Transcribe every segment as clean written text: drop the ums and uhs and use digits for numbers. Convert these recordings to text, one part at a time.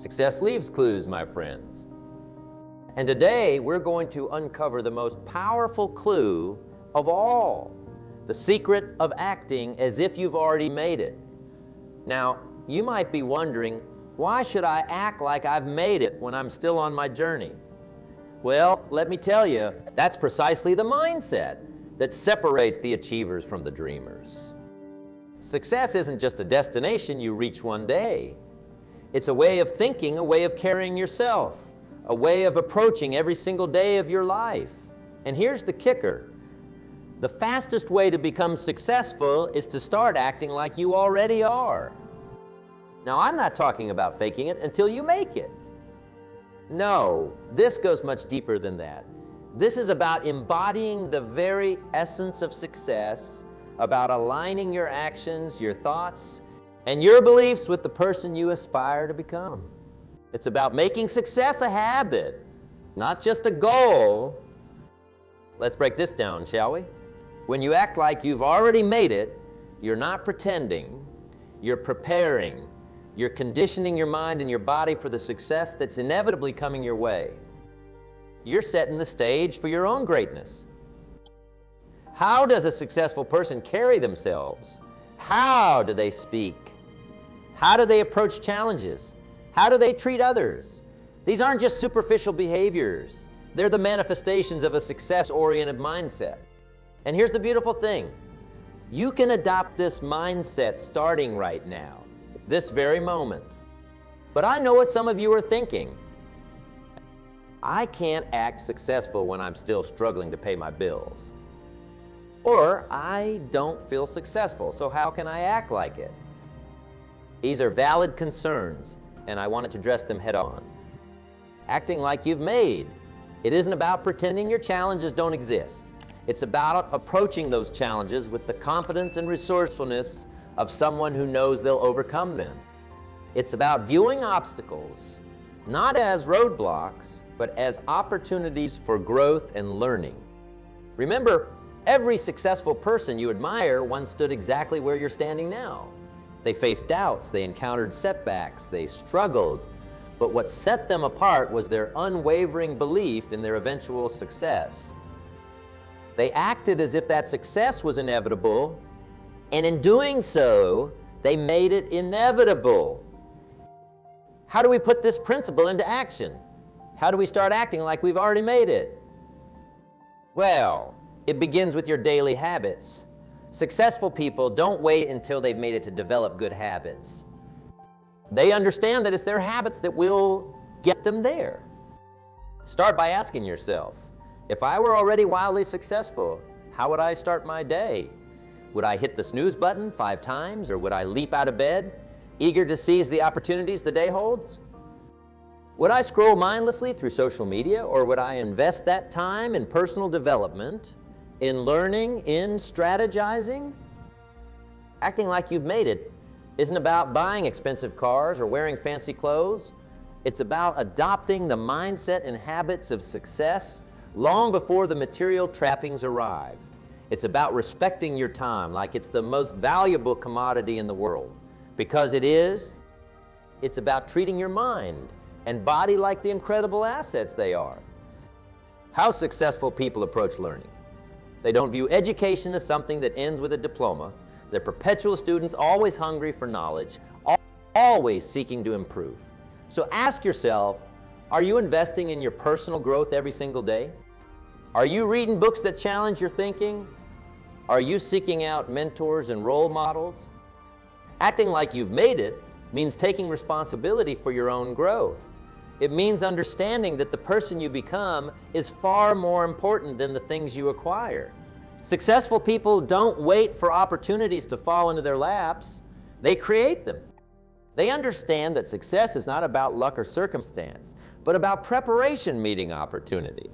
Success leaves clues, my friends. And today we're going to uncover the most powerful clue of all, the secret of acting as if you've already made it. Now, you might be wondering, why should I act like I've made it when I'm still on my journey? Well, let me tell you, that's precisely the mindset that separates the achievers from the dreamers. Success isn't just a destination you reach one day. It's a way of thinking, a way of carrying yourself, a way of approaching every single day of your life. And here's the kicker. The fastest way to become successful is to start acting like you already are. Now, I'm not talking about faking it until you make it. No, this goes much deeper than that. This is about embodying the very essence of success, about aligning your actions, your thoughts, and your beliefs with the person you aspire to become. It's about making success a habit, not just a goal. Let's break this down, shall we? When you act like you've already made it, you're not pretending, you're preparing. You're conditioning your mind and your body for the success that's inevitably coming your way. You're setting the stage for your own greatness. How does a successful person carry themselves? How do they speak? How do they approach challenges? How do they treat others? These aren't just superficial behaviors. They're the manifestations of a success-oriented mindset. And here's the beautiful thing. You can adopt this mindset starting right now, this very moment. But I know what some of you are thinking. I can't act successful when I'm still struggling to pay my bills. Or I don't feel successful, so how can I act like it? These are valid concerns, and I wanted to address them head on. Acting like you've made. It isn't about pretending your challenges don't exist. It's about approaching those challenges with the confidence and resourcefulness of someone who knows they'll overcome them. It's about viewing obstacles, not as roadblocks, but as opportunities for growth and learning. Remember, every successful person you admire once stood exactly where you're standing now. They faced doubts, they encountered setbacks, they struggled, but what set them apart was their unwavering belief in their eventual success. They acted as if that success was inevitable, and in doing so, they made it inevitable. How do we put this principle into action? How do we start acting like we've already made it? Well, it begins with your daily habits. Successful people don't wait until they've made it to develop good habits. They understand that it's their habits that will get them there. Start by asking yourself, if I were already wildly successful, how would I start my day? Would I hit the snooze button 5 times, or would I leap out of bed, eager to seize the opportunities the day holds? Would I scroll mindlessly through social media, or would I invest that time in personal development, in learning, in strategizing? Acting like you've made it isn't about buying expensive cars or wearing fancy clothes. It's about adopting the mindset and habits of success long before the material trappings arrive. It's about respecting your time like it's the most valuable commodity in the world. Because it is. It's about treating your mind and body like the incredible assets they are. How successful people approach learning. They don't view education as something that ends with a diploma. They're perpetual students, always hungry for knowledge, always seeking to improve. So ask yourself, are you investing in your personal growth every single day? Are you reading books that challenge your thinking? Are you seeking out mentors and role models? Acting like you've made it means taking responsibility for your own growth. It means understanding that the person you become is far more important than the things you acquire. Successful people don't wait for opportunities to fall into their laps. They create them. They understand that success is not about luck or circumstance, but about preparation meeting opportunity.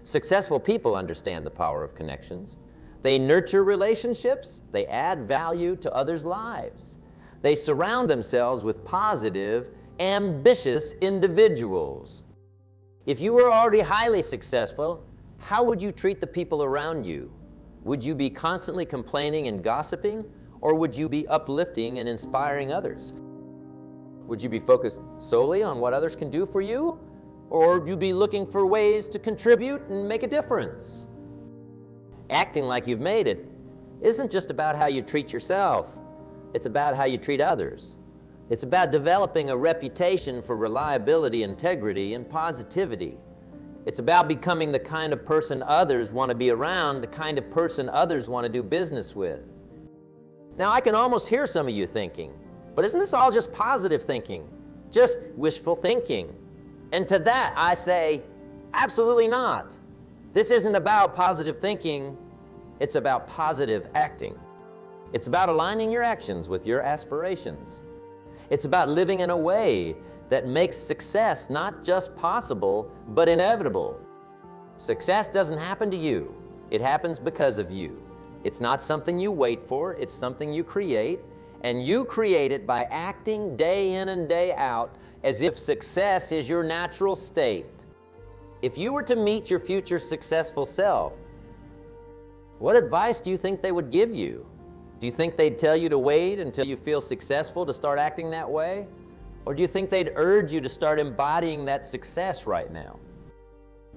Successful people understand the power of connections. They nurture relationships. They add value to others' lives. They surround themselves with positive, ambitious individuals. If you were already highly successful, how would you treat the people around you? Would you be constantly complaining and gossiping, or would you be uplifting and inspiring others? Would you be focused solely on what others can do for you? Or would you be looking for ways to contribute and make a difference? Acting like you've made it isn't just about how you treat yourself. It's about how you treat others. It's about developing a reputation for reliability, integrity, and positivity. It's about becoming the kind of person others want to be around, the kind of person others want to do business with. Now, I can almost hear some of you thinking, but isn't this all just positive thinking? Just wishful thinking? And to that, I say, absolutely not. This isn't about positive thinking. It's about positive acting. It's about aligning your actions with your aspirations. It's about living in a way that makes success not just possible, but inevitable. Success doesn't happen to you. It happens because of you. It's not something you wait for. It's something you create, and you create it by acting day in and day out as if success is your natural state. If you were to meet your future successful self, what advice do you think they would give you? Do you think they'd tell you to wait until you feel successful to start acting that way? Or do you think they'd urge you to start embodying that success right now?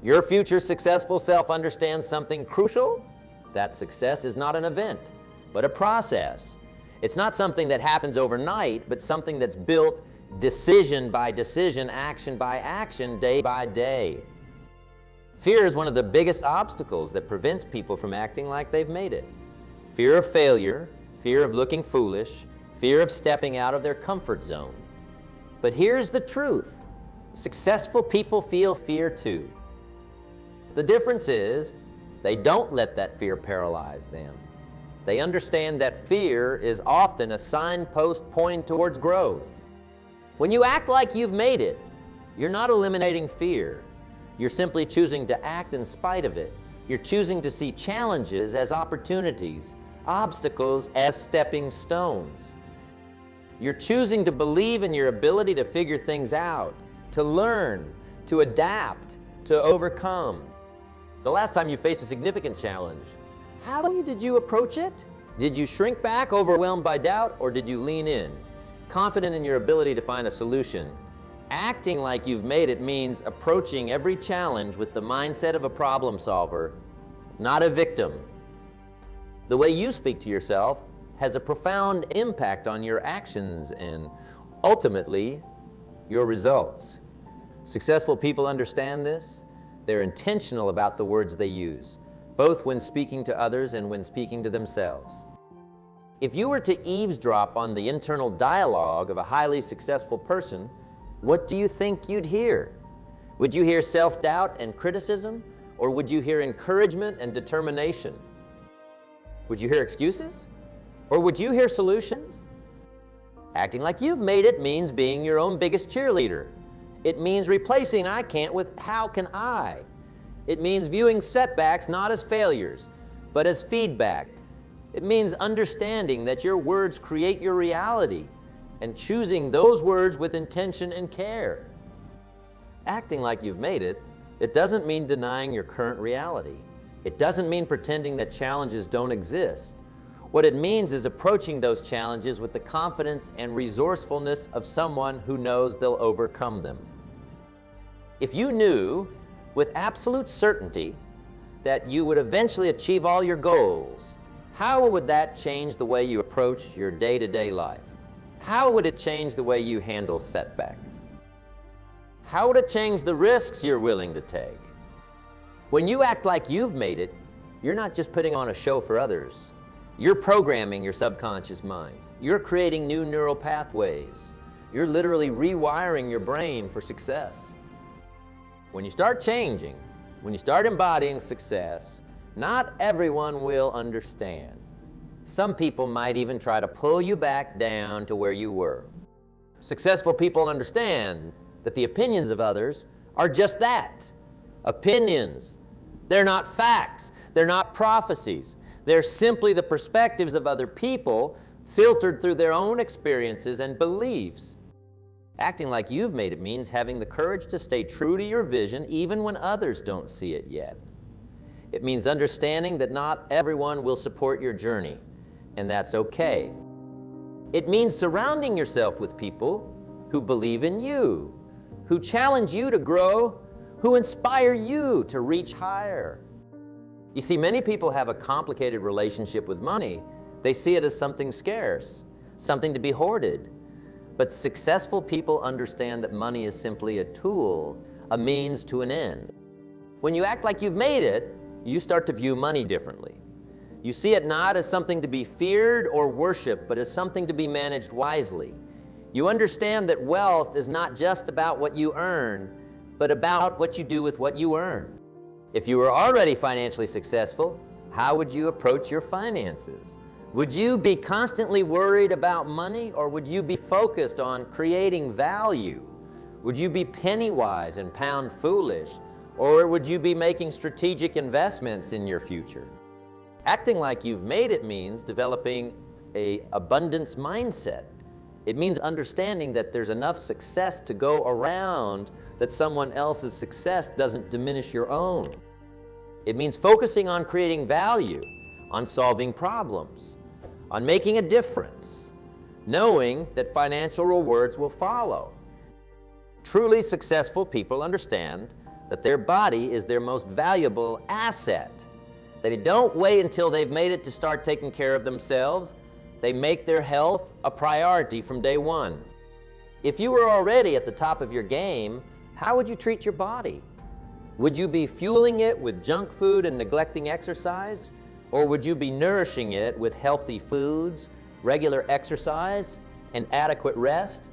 Your future successful self understands something crucial. That success is not an event, but a process. It's not something that happens overnight, but something that's built decision by decision, action by action, day by day. Fear is one of the biggest obstacles that prevents people from acting like they've made it. Fear of failure, fear of looking foolish, fear of stepping out of their comfort zone. But here's the truth. Successful people feel fear too. The difference is they don't let that fear paralyze them. They understand that fear is often a signpost pointing towards growth. When you act like you've made it, you're not eliminating fear. You're simply choosing to act in spite of it. You're choosing to see challenges as opportunities, obstacles as stepping stones. You're choosing to believe in your ability to figure things out, to learn, to adapt, to overcome. The last time you faced a significant challenge, how did you approach it? Did you shrink back, overwhelmed by doubt, or did you lean in, confident in your ability to find a solution? Acting like you've made it means approaching every challenge with the mindset of a problem solver, not a victim. The way you speak to yourself has a profound impact on your actions and ultimately your results. Successful people understand this. They're intentional about the words they use, both when speaking to others and when speaking to themselves. If you were to eavesdrop on the internal dialogue of a highly successful person, what do you think you'd hear? Would you hear self-doubt and criticism, or would you hear encouragement and determination? Would you hear excuses, or would you hear solutions? Acting like you've made it means being your own biggest cheerleader. It means replacing "I can't" with "how can I?" It means viewing setbacks not as failures, but as feedback. It means understanding that your words create your reality and choosing those words with intention and care. Acting like you've made it, it doesn't mean denying your current reality. It doesn't mean pretending that challenges don't exist. What it means is approaching those challenges with the confidence and resourcefulness of someone who knows they'll overcome them. If you knew with absolute certainty that you would eventually achieve all your goals, how would that change the way you approach your day-to-day life? How would it change the way you handle setbacks? How would it change the risks you're willing to take? When you act like you've made it, you're not just putting on a show for others. You're programming your subconscious mind. You're creating new neural pathways. You're literally rewiring your brain for success. When you start changing, when you start embodying success, not everyone will understand. Some people might even try to pull you back down to where you were. Successful people understand that the opinions of others are just that, opinions. They're not facts. They're not prophecies. They're simply the perspectives of other people filtered through their own experiences and beliefs. Acting like you've made it means having the courage to stay true to your vision even when others don't see it yet. It means understanding that not everyone will support your journey, and that's okay. It means surrounding yourself with people who believe in you, who challenge you to grow, who inspire you to reach higher. You see, many people have a complicated relationship with money. They see it as something scarce, something to be hoarded. But successful people understand that money is simply a tool, a means to an end. When you act like you've made it, you start to view money differently. You see it not as something to be feared or worshiped, but as something to be managed wisely. You understand that wealth is not just about what you earn, but about what you do with what you earn. If you were already financially successful, how would you approach your finances? Would you be constantly worried about money, or would you be focused on creating value? Would you be penny wise and pound foolish, or would you be making strategic investments in your future? Acting like you've made it means developing an abundance mindset. It means understanding that there's enough success to go around, that someone else's success doesn't diminish your own. It means focusing on creating value, on solving problems, on making a difference, knowing that financial rewards will follow. Truly successful people understand that their body is their most valuable asset. They don't wait until they've made it to start taking care of themselves. They make their health a priority from day one. If you were already at the top of your game, how would you treat your body? Would you be fueling it with junk food and neglecting exercise? Or would you be nourishing it with healthy foods, regular exercise, and adequate rest?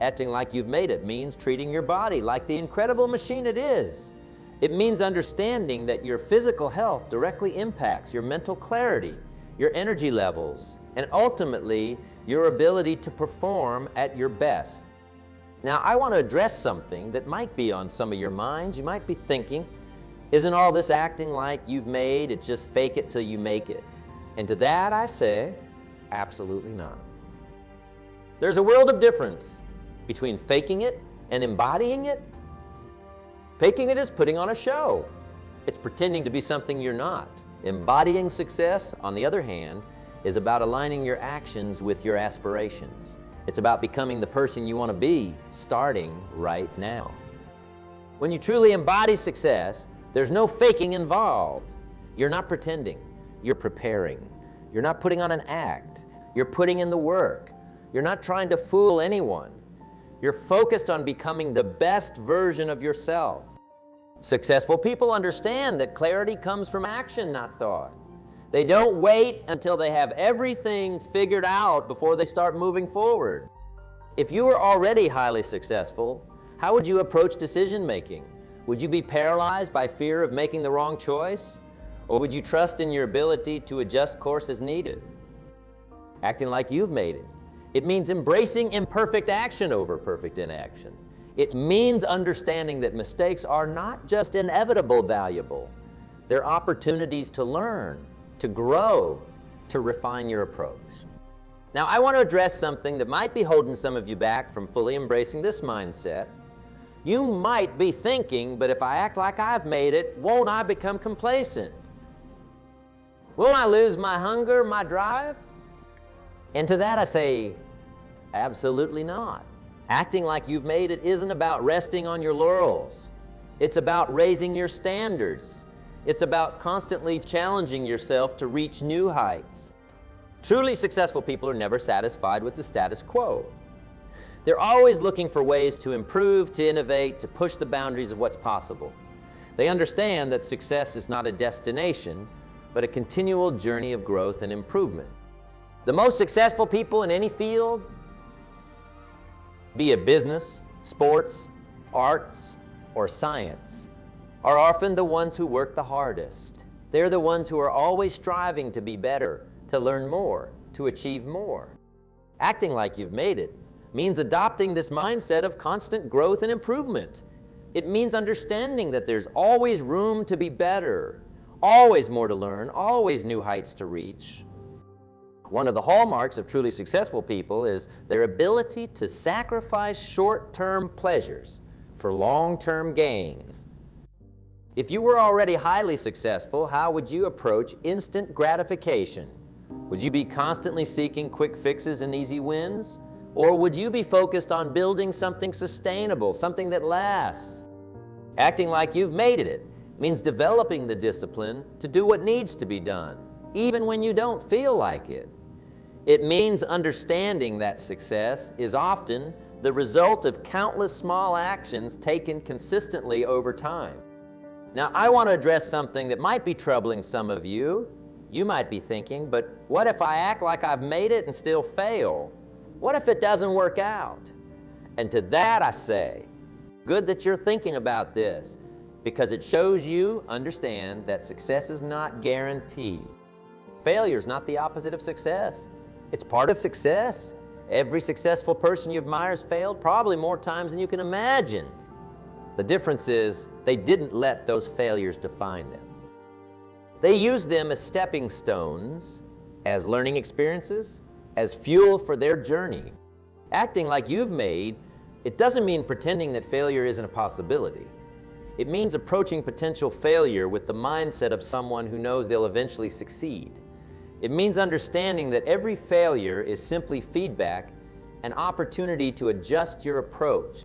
Acting like you've made it means treating your body like the incredible machine it is. It means understanding that your physical health directly impacts your mental clarity, your energy levels, and ultimately your ability to perform at your best. Now, I want to address something that might be on some of your minds. You might be thinking, isn't all this acting like you've made it, just fake it till you make it? And to that I say, absolutely not. There's a world of difference between faking it and embodying it. Faking it is putting on a show. It's pretending to be something you're not. Embodying success, on the other hand, is about aligning your actions with your aspirations. It's about becoming the person you want to be, starting right now. When you truly embody success, there's no faking involved. You're not pretending, you're preparing. You're not putting on an act, you're putting in the work. You're not trying to fool anyone. You're focused on becoming the best version of yourself. Successful people understand that clarity comes from action, not thought. They don't wait until they have everything figured out before they start moving forward. If you were already highly successful, how would you approach decision making? Would you be paralyzed by fear of making the wrong choice? Or would you trust in your ability to adjust course as needed? Acting like you've made it. It means embracing imperfect action over perfect inaction. It means understanding that mistakes are not just inevitable valuable. They're opportunities to learn, to grow, to refine your approach. Now, I want to address something that might be holding some of you back from fully embracing this mindset. You might be thinking, but if I act like I've made it, won't I become complacent? Won't I lose my hunger, my drive? And to that I say, absolutely not. Acting like you've made it isn't about resting on your laurels. It's about raising your standards. It's about constantly challenging yourself to reach new heights. Truly successful people are never satisfied with the status quo. They're always looking for ways to improve, to innovate, to push the boundaries of what's possible. They understand that success is not a destination, but a continual journey of growth and improvement. The most successful people in any field, be it business, sports, arts, or science, are often the ones who work the hardest. They're the ones who are always striving to be better, to learn more, to achieve more. Acting like you've made it means adopting this mindset of constant growth and improvement. It means understanding that there's always room to be better, always more to learn, always new heights to reach. One of the hallmarks of truly successful people is their ability to sacrifice short-term pleasures for long-term gains. If you were already highly successful, how would you approach instant gratification? Would you be constantly seeking quick fixes and easy wins? Or would you be focused on building something sustainable, something that lasts? Acting like you've made it means developing the discipline to do what needs to be done, even when you don't feel like it. It means understanding that success is often the result of countless small actions taken consistently over time. Now, I want to address something that might be troubling some of you. You might be thinking, but what if I act like I've made it and still fail? What if it doesn't work out? And to that I say, good that you're thinking about this, because it shows you understand that success is not guaranteed. Failure is not the opposite of success. It's part of success. Every successful person you admire has failed probably more times than you can imagine. The difference is they didn't let those failures define them. They used them as stepping stones, as learning experiences, as fuel for their journey. Acting like you've made, it doesn't mean pretending that failure isn't a possibility. It means approaching potential failure with the mindset of someone who knows they'll eventually succeed. It means understanding that every failure is simply feedback, an opportunity to adjust your approach.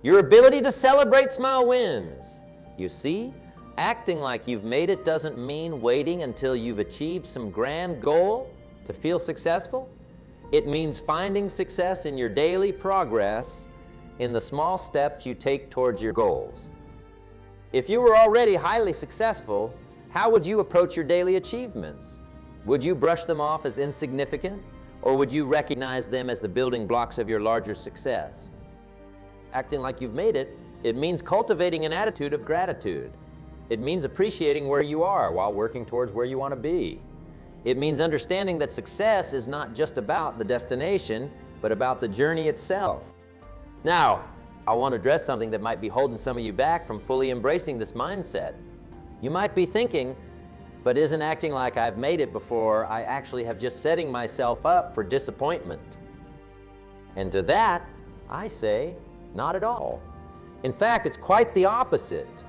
Your ability to celebrate small wins. You see, acting like you've made it doesn't mean waiting until you've achieved some grand goal to feel successful. It means finding success in your daily progress, in the small steps you take towards your goals. If you were already highly successful, how would you approach your daily achievements? Would you brush them off as insignificant, or would you recognize them as the building blocks of your larger success? Acting like you've made it, it means cultivating an attitude of gratitude. It means appreciating where you are while working towards where you want to be. It means understanding that success is not just about the destination, but about the journey itself. Now, I want to address something that might be holding some of you back from fully embracing this mindset. You might be thinking, but isn't acting like I've made it before I actually have just setting myself up for disappointment? And to that, I say, not at all. In fact, it's quite the opposite.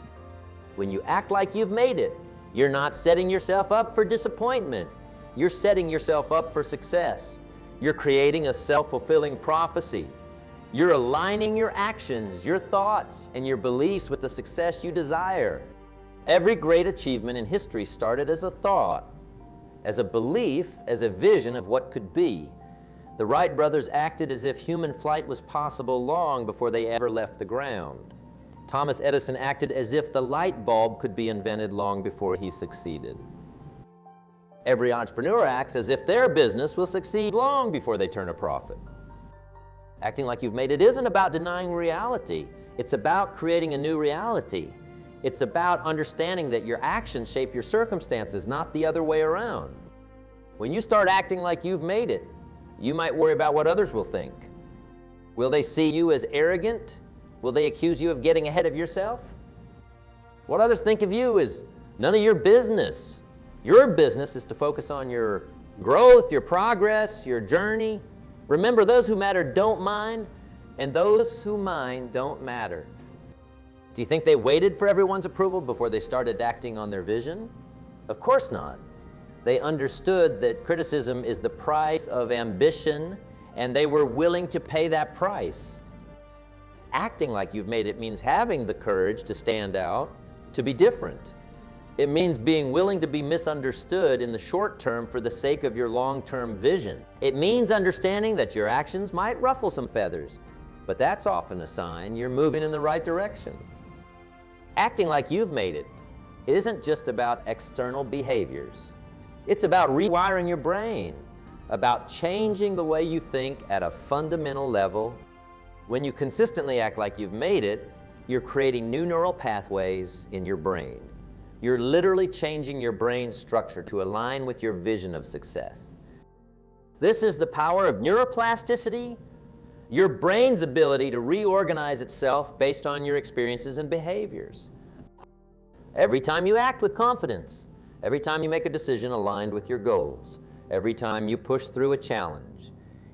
When you act like you've made it, you're not setting yourself up for disappointment. You're setting yourself up for success. You're creating a self-fulfilling prophecy. You're aligning your actions, your thoughts, and your beliefs with the success you desire. Every great achievement in history started as a thought, as a belief, as a vision of what could be. The Wright brothers acted as if human flight was possible long before they ever left the ground. Thomas Edison acted as if the light bulb could be invented long before he succeeded. Every entrepreneur acts as if their business will succeed long before they turn a profit. Acting like you've made it isn't about denying reality. It's about creating a new reality. It's about understanding that your actions shape your circumstances, not the other way around. When you start acting like you've made it, you might worry about what others will think. Will they see you as arrogant? Will they accuse you of getting ahead of yourself? What others think of you is none of your business. Your business is to focus on your growth, your progress, your journey. Remember, those who matter don't mind, and those who mind don't matter. Do you think they waited for everyone's approval before they started acting on their vision? Of course not. They understood that criticism is the price of ambition, and they were willing to pay that price. Acting like you've made it means having the courage to stand out, to be different. It means being willing to be misunderstood in the short term for the sake of your long-term vision. It means understanding that your actions might ruffle some feathers, but that's often a sign you're moving in the right direction. Acting like you've made it isn't just about external behaviors. It's about rewiring your brain, about changing the way you think at a fundamental level. When you consistently act like you've made it, you're creating new neural pathways in your brain. You're literally changing your brain structure to align with your vision of success. This is the power of neuroplasticity, your brain's ability to reorganize itself based on your experiences and behaviors. Every time you act with confidence, every time you make a decision aligned with your goals, every time you push through a challenge,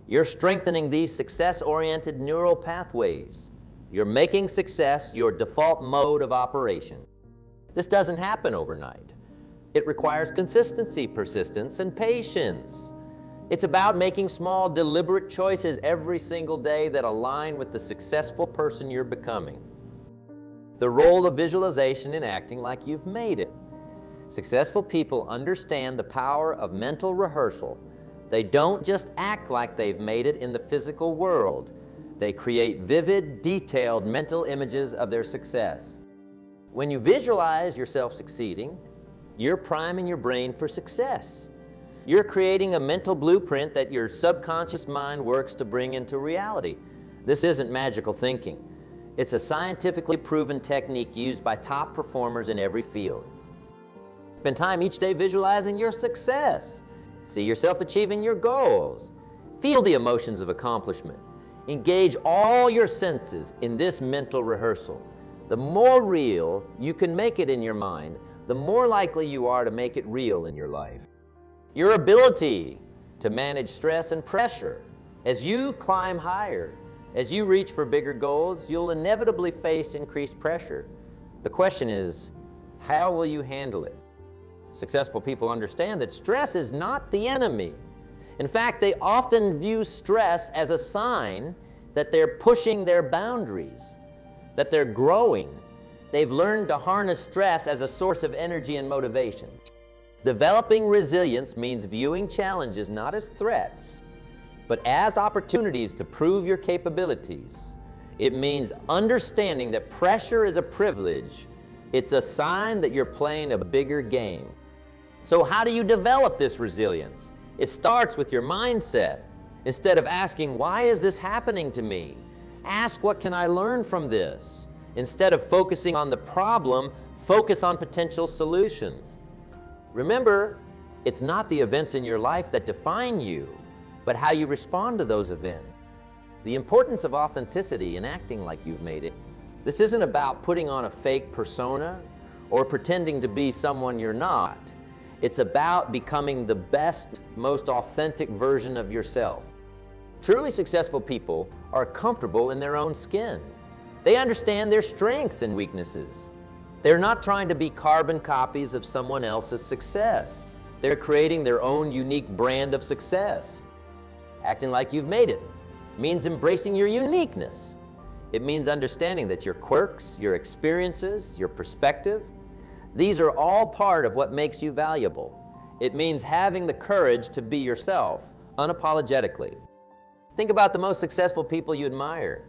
you're strengthening these success-oriented neural pathways. You're making success your default mode of operation. This doesn't happen overnight. It requires consistency, persistence, and patience. It's about making small, deliberate choices every single day that align with the successful person you're becoming. The role of visualization in acting like you've made it. Successful people understand the power of mental rehearsal. They don't just act like they've made it in the physical world. They create vivid, detailed mental images of their success. When you visualize yourself succeeding, you're priming your brain for success. You're creating a mental blueprint that your subconscious mind works to bring into reality. This isn't magical thinking. It's a scientifically proven technique used by top performers in every field. Spend time each day visualizing your success. See yourself achieving your goals. Feel the emotions of accomplishment. Engage all your senses in this mental rehearsal. The more real you can make it in your mind, the more likely you are to make it real in your life. Your ability to manage stress and pressure. As you climb higher, as you reach for bigger goals, you'll inevitably face increased pressure. The question is, how will you handle it? Successful people understand that stress is not the enemy. In fact, they often view stress as a sign that they're pushing their boundaries, that they're growing. They've learned to harness stress as a source of energy and motivation. Developing resilience means viewing challenges not as threats, but as opportunities to prove your capabilities. It means understanding that pressure is a privilege. It's a sign that you're playing a bigger game. So how do you develop this resilience? It starts with your mindset. Instead of asking, why is this happening to me? Ask, what can I learn from this? Instead of focusing on the problem, focus on potential solutions. Remember, it's not the events in your life that define you, but how you respond to those events. The importance of authenticity in acting like you've made it. This isn't about putting on a fake persona or pretending to be someone you're not. It's about becoming the best, most authentic version of yourself. Truly successful people are comfortable in their own skin. They understand their strengths and weaknesses. They're not trying to be carbon copies of someone else's success. They're creating their own unique brand of success. Acting like you've made it means embracing your uniqueness. It means understanding that your quirks, your experiences, your perspective, these are all part of what makes you valuable. It means having the courage to be yourself, unapologetically. Think about the most successful people you admire.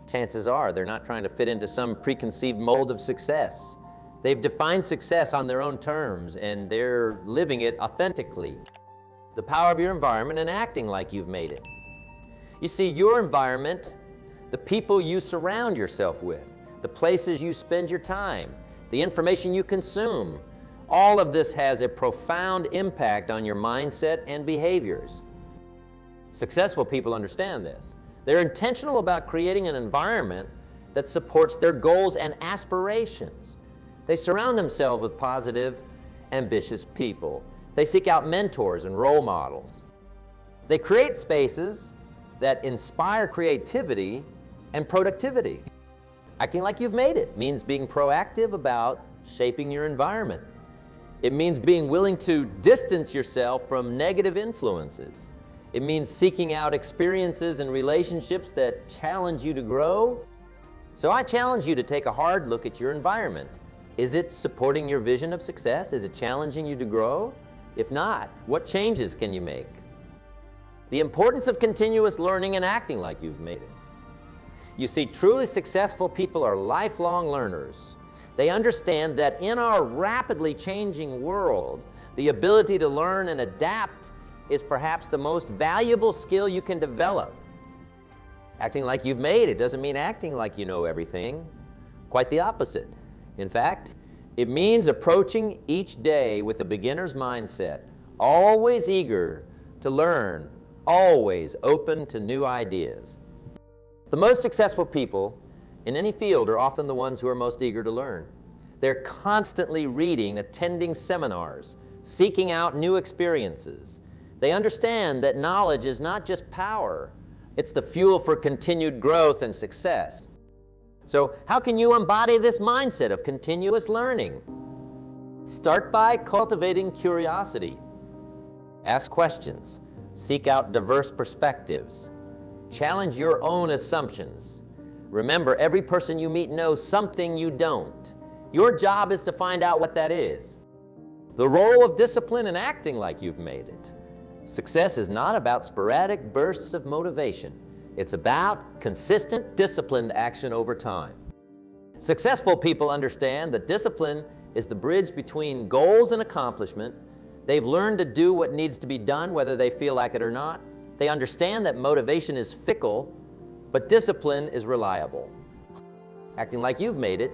Chances are they're not trying to fit into some preconceived mold of success. They've defined success on their own terms, and they're living it authentically. The power of your environment and acting like you've made it. You see, your environment, the people you surround yourself with, the places you spend your time, the information you consume, all of this has a profound impact on your mindset and behaviors. Successful people understand this. They're intentional about creating an environment that supports their goals and aspirations. They surround themselves with positive, ambitious people. They seek out mentors and role models. They create spaces that inspire creativity and productivity. Acting like you've made it means being proactive about shaping your environment. It means being willing to distance yourself from negative influences. It means seeking out experiences and relationships that challenge you to grow. So I challenge you to take a hard look at your environment. Is it supporting your vision of success? Is it challenging you to grow? If not, what changes can you make? The importance of continuous learning and acting like you've made it. You see, truly successful people are lifelong learners. They understand that in our rapidly changing world, the ability to learn and adapt is perhaps the most valuable skill you can develop. Acting like you've made it doesn't mean acting like you know everything. Quite the opposite. In fact, it means approaching each day with a beginner's mindset, always eager to learn, always open to new ideas. The most successful people in any field are often the ones who are most eager to learn. They're constantly reading, attending seminars, seeking out new experiences. They understand that knowledge is not just power, it's the fuel for continued growth and success. So how can you embody this mindset of continuous learning? Start by cultivating curiosity. Ask questions. Seek out diverse perspectives. Challenge your own assumptions. Remember, every person you meet knows something you don't. Your job is to find out what that is. The role of discipline in acting like you've made it. Success is not about sporadic bursts of motivation. It's about consistent, disciplined action over time. Successful people understand that discipline is the bridge between goals and accomplishment. They've learned to do what needs to be done, whether they feel like it or not. They understand that motivation is fickle, but discipline is reliable. Acting like you've made it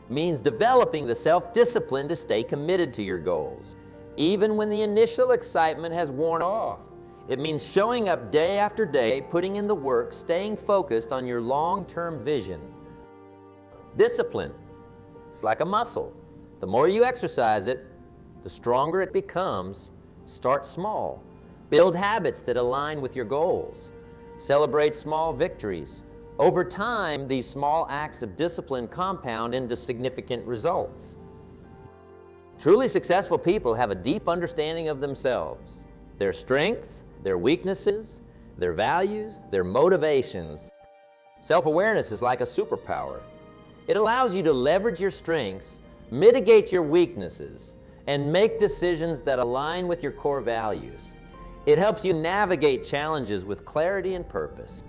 means developing the self-discipline to stay committed to your goals, even when the initial excitement has worn off. It means showing up day after day, putting in the work, staying focused on your long-term vision. Discipline, it's like a muscle. The more you exercise it, the stronger it becomes. Start small. Build habits that align with your goals. Celebrate small victories. Over time, these small acts of discipline compound into significant results. Truly successful people have a deep understanding of themselves, their strengths, their weaknesses, their values, their motivations. Self-awareness is like a superpower. It allows you to leverage your strengths, mitigate your weaknesses, and make decisions that align with your core values. It helps you navigate challenges with clarity and purpose.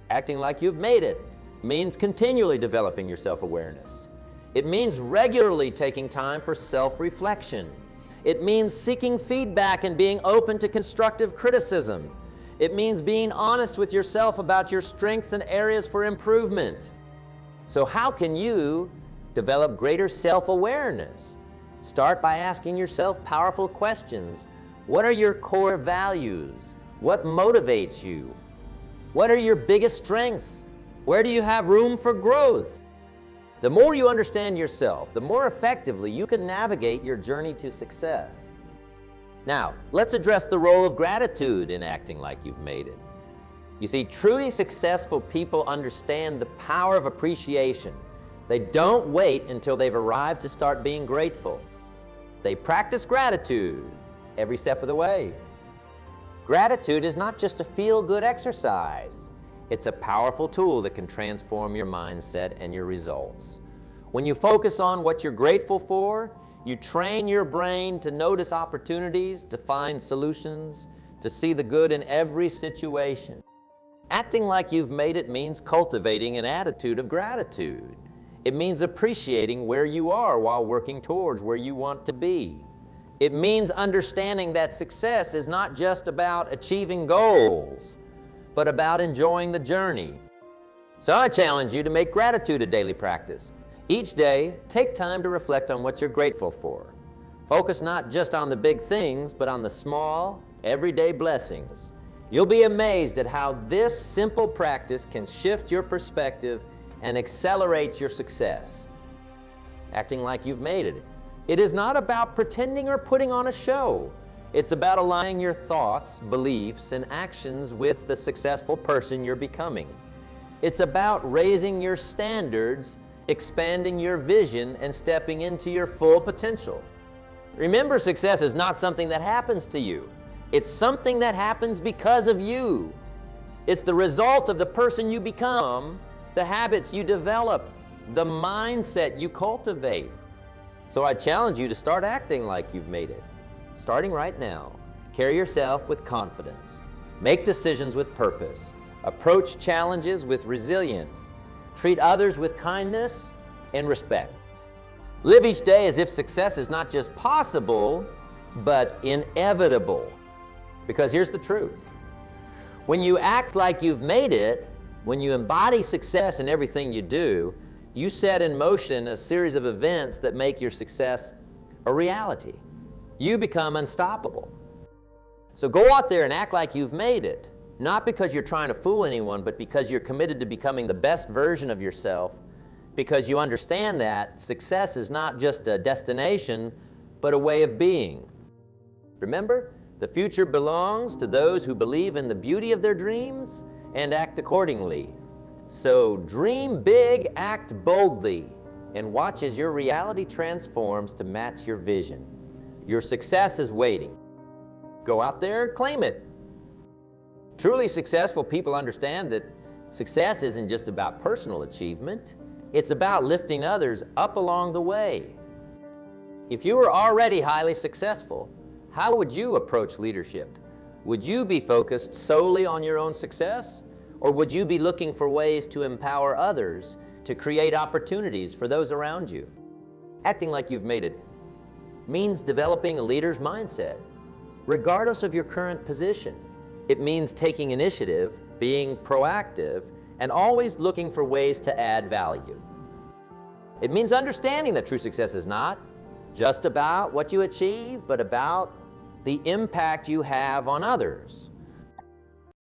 Acting like you've made it means continually developing your self-awareness. It means regularly taking time for self-reflection. It means seeking feedback and being open to constructive criticism. It means being honest with yourself about your strengths and areas for improvement. So how can you develop greater self-awareness? Start by asking yourself powerful questions. What are your core values? What motivates you? What are your biggest strengths? Where do you have room for growth? The more you understand yourself, the more effectively you can navigate your journey to success. Now, let's address the role of gratitude in acting like you've made it. You see, truly successful people understand the power of appreciation. They don't wait until they've arrived to start being grateful. They practice gratitude every step of the way. Gratitude is not just a feel-good exercise. It's a powerful tool that can transform your mindset and your results. When you focus on what you're grateful for, you train your brain to notice opportunities, to find solutions, to see the good in every situation. Acting like you've made it means cultivating an attitude of gratitude. It means appreciating where you are while working towards where you want to be. It means understanding that success is not just about achieving goals, but about enjoying the journey. So I challenge you to make gratitude a daily practice. Each day, take time to reflect on what you're grateful for. Focus not just on the big things, but on the small, everyday blessings. You'll be amazed at how this simple practice can shift your perspective and accelerate your success. Acting like you've made it. It is not about pretending or putting on a show. It's about aligning your thoughts, beliefs, and actions with the successful person you're becoming. It's about raising your standards, expanding your vision, and stepping into your full potential. Remember, success is not something that happens to you. It's something that happens because of you. It's the result of the person you become, the habits you develop, the mindset you cultivate. So I challenge you to start acting like you've made it. Starting right now, carry yourself with confidence. Make decisions with purpose. Approach challenges with resilience. Treat others with kindness and respect. Live each day as if success is not just possible, but inevitable. Because here's the truth. When you act like you've made it, when you embody success in everything you do, you set in motion a series of events that make your success a reality. You become unstoppable. So go out there and act like you've made it, not because you're trying to fool anyone, but because you're committed to becoming the best version of yourself, because you understand that success is not just a destination, but a way of being. Remember, the future belongs to those who believe in the beauty of their dreams and act accordingly. So dream big, act boldly, and watch as your reality transforms to match your vision. Your success is waiting. Go out there, claim it. Truly successful people understand that success isn't just about personal achievement. It's about lifting others up along the way. If you were already highly successful, how would you approach leadership? Would you be focused solely on your own success? Or would you be looking for ways to empower others to create opportunities for those around you? Acting like you've made it means developing a leader's mindset, regardless of your current position. It means taking initiative, being proactive, and always looking for ways to add value. It means understanding that true success is not just about what you achieve, but about the impact you have on others.